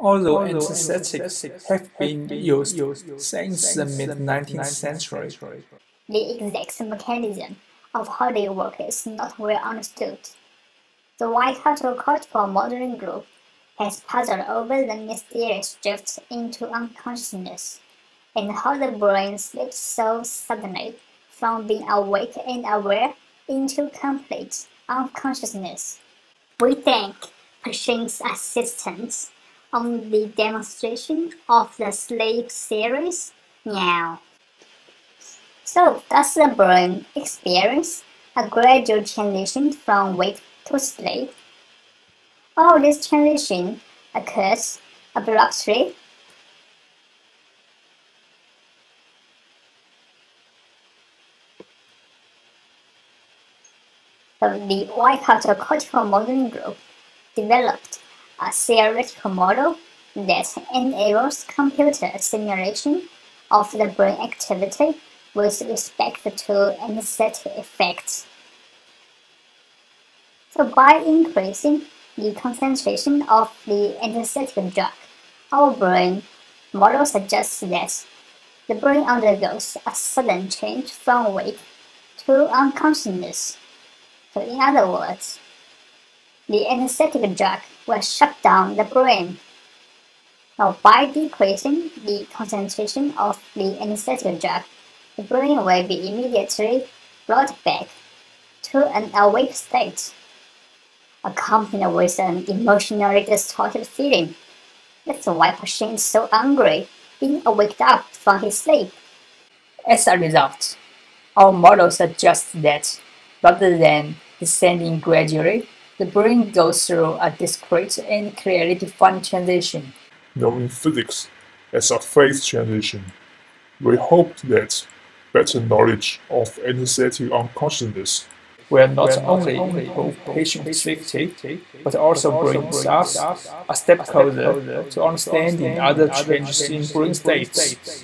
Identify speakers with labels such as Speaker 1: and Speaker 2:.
Speaker 1: although anesthetics have been used since the mid-19th century.
Speaker 2: The exact mechanism of how they work is not well understood. The Waikato Cortical Modeling Group has puzzled over the mysterious drifts into unconsciousness and how the brain slips so suddenly from being awake and aware into complete unconsciousness. We thank patient's assistance on the demonstration of the sleep series now. So, does the brain experience a gradual transition from wake to sleep? Or this transition occurs abruptly? So the Waikato Cortical Modeling Group developed a theoretical model that enables computer simulation of the brain activity with respect to anesthetic effects. So by increasing the concentration of the anesthetic drug, our brain model suggests that the brain undergoes a sudden change from wake to unconsciousness. So in other words, the anesthetic drug will shut down the brain. Now, by decreasing the concentration of the anesthetic drug, the brain will be immediately brought back to an awake state, accompanied with an emotionally distorted feeling. That's why Pashin is so angry, being waked up from his sleep.
Speaker 3: As a result, our model suggests that, rather than descending gradually, the brain goes through a discrete and clearly defined transition,
Speaker 4: known in physics as a phase transition. We hope that better knowledge of anesthetic unconsciousness
Speaker 1: Will not only improve patient safety, but also brings us a step closer to understanding other changes in brain states.